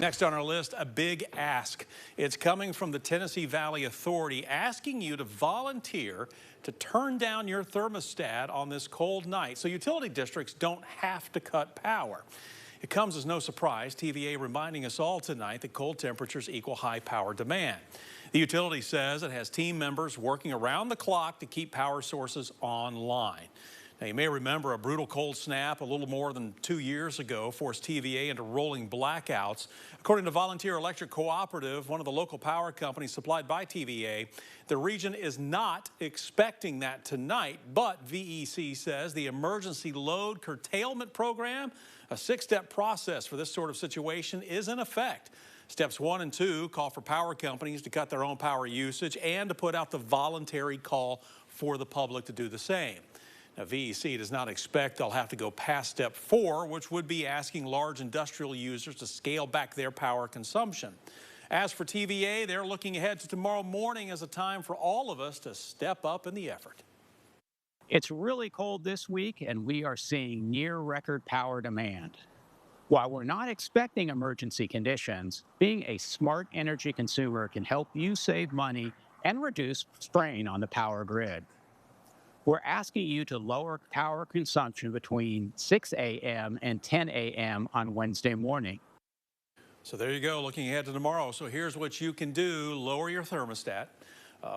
Next on our list, a big ask. It's coming from the Tennessee Valley Authority asking you to volunteer to turn down your thermostat on this cold night so utility districts don't have to cut power. It comes as no surprise, TVA reminding us all tonight that cold temperatures equal high power demand. The utility says it has team members working around the clock to keep power sources online. Now, you may remember a brutal cold snap a little more than 2 years ago forced TVA into rolling blackouts. According to Volunteer Electric Cooperative, one of the local power companies supplied by TVA, the region is not expecting that tonight, but VEC says the emergency load curtailment program, a 6-step process for this sort of situation, is in effect. Steps 1 and 2 call for power companies to cut their own power usage and to put out the voluntary call for the public to do the same. Now, VEC does not expect they'll have to go past step 4, which would be asking large industrial users to scale back their power consumption. As for TVA, they're looking ahead to tomorrow morning as a time for all of us to step up in the effort. It's really cold this week, and we are seeing near record power demand. While we're not expecting emergency conditions, being a smart energy consumer can help you save money and reduce strain on the power grid. We're asking you to lower power consumption between 6 a.m. and 10 a.m. on Wednesday morning. So there you go, looking ahead to tomorrow. So here's what you can do. Lower your thermostat.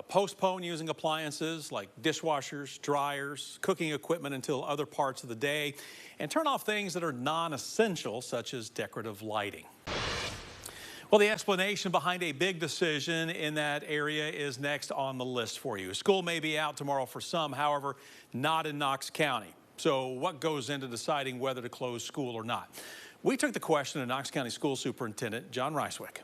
Postpone using appliances like dishwashers, dryers, cooking equipment until other parts of the day. And turn off things that are non-essential, such as decorative lighting. Well, the explanation behind a big decision in that area is next on the list for you. School may be out tomorrow for some, however, not in Knox County. So what goes into deciding whether to close school or not? We took the question to Knox County School Superintendent John Reiswick.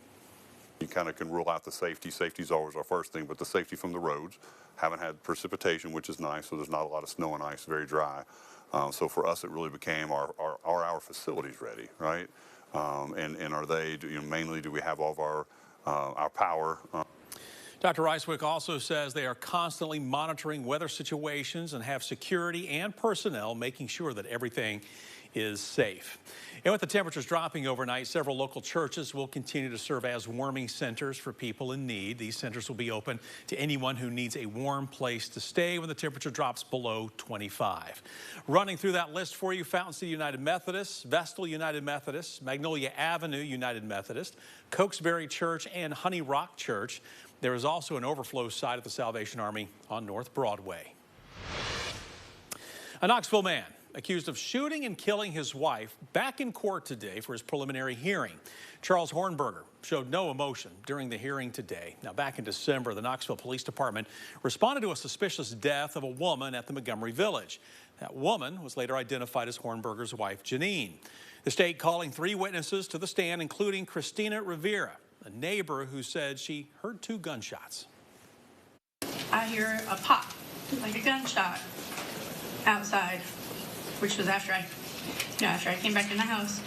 You kind of can rule out the safety. Safety is always our first thing, but the safety from the roads. Haven't had precipitation, which is nice, so there's not a lot of snow and ice, very dry. So for us, it really became are our facilities ready, right? And are they, mainly do we have all of our power? Dr. Reiswick also says they are constantly monitoring weather situations and have security and personnel making sure that everything is safe. And with the temperatures dropping overnight, several local churches will continue to serve as warming centers for people in need. These centers will be open to anyone who needs a warm place to stay when the temperature drops below 25. Running through that list for you: Fountain City United Methodist, Vestal United Methodist, Magnolia Avenue United Methodist, Cokesbury Church, and Honey Rock Church. There is also an overflow site at the Salvation Army on North Broadway. A Knoxville man accused of shooting and killing his wife back in court today for his preliminary hearing. Charles Hornberger showed no emotion during the hearing today. Now, back in December, the Knoxville Police Department responded to a suspicious death of a woman at the Montgomery Village. That woman was later identified as Hornberger's wife, Janine. The state calling 3 witnesses to the stand, including Christina Rivera, a neighbor who said she heard 2 gunshots. I hear a pop, like a gunshot, outside, which was after I came back in the house.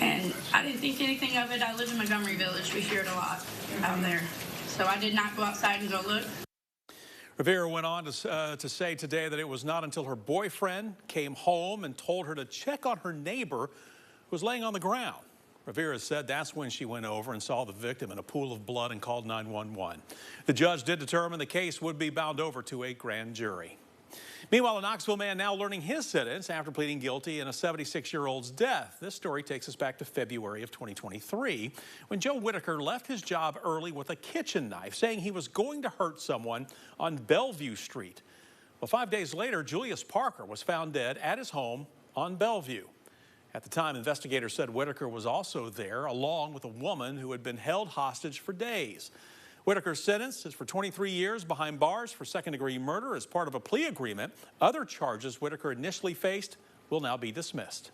And I didn't think anything of it. I live in Montgomery Village. We hear it a lot out there. So I did not go outside and go look. Rivera went on to say today that it was not until her boyfriend came home and told her to check on her neighbor who was laying on the ground. Rivera said that's when she went over and saw the victim in a pool of blood and called 911. The judge did determine the case would be bound over to a grand jury. Meanwhile, a Knoxville man now learning his sentence after pleading guilty in a 76-year-old's death. This story takes us back to February of 2023 when Joe Whitaker left his job early with a kitchen knife, saying he was going to hurt someone on Bellevue Street. Well, 5 days later, Julius Parker was found dead at his home on Bellevue. At the time, investigators said Whitaker was also there, along with a woman who had been held hostage for days. Whitaker's sentence is for 23 years behind bars for second-degree murder as part of a plea agreement. Other charges Whitaker initially faced will now be dismissed.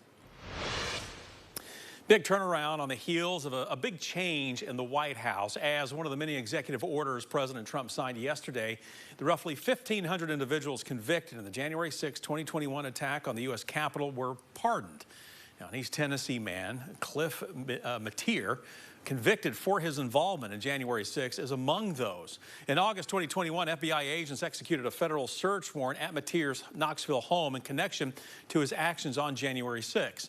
Big turnaround on the heels of a big change in the White House. As one of the many executive orders President Trump signed yesterday, the roughly 1,500 individuals convicted in the January 6, 2021 attack on the U.S. Capitol were pardoned. Now, an East Tennessee man, Cliff Mateer, convicted for his involvement in January 6, is among those. In August 2021, FBI agents executed a federal search warrant at Mateer's Knoxville home in connection to his actions on January 6.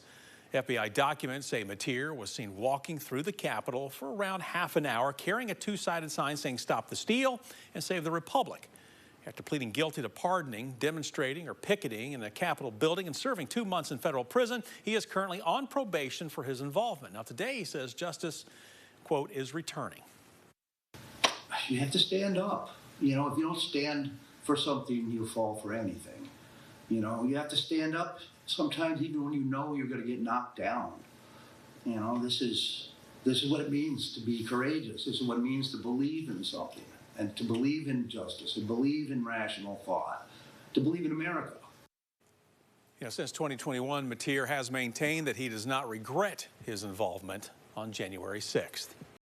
FBI documents say Mateer was seen walking through the Capitol for around half an hour, carrying a two-sided sign saying "Stop the Steal" and "Save the Republic." After pleading guilty to pardoning, demonstrating, or picketing in the Capitol building and serving 2 months in federal prison, he is currently on probation for his involvement. Now, today he says justice, quote, is returning. You have to stand up. You know, if you don't stand for something, you fall for anything. You know, you have to stand up sometimes even when you know you're going to get knocked down. You know, this is what it means to be courageous. This is what it means to believe in something, and to believe in justice, and believe in rational thought, to believe in America. Since 2021, Mateer has maintained that he does not regret his involvement on January 6th.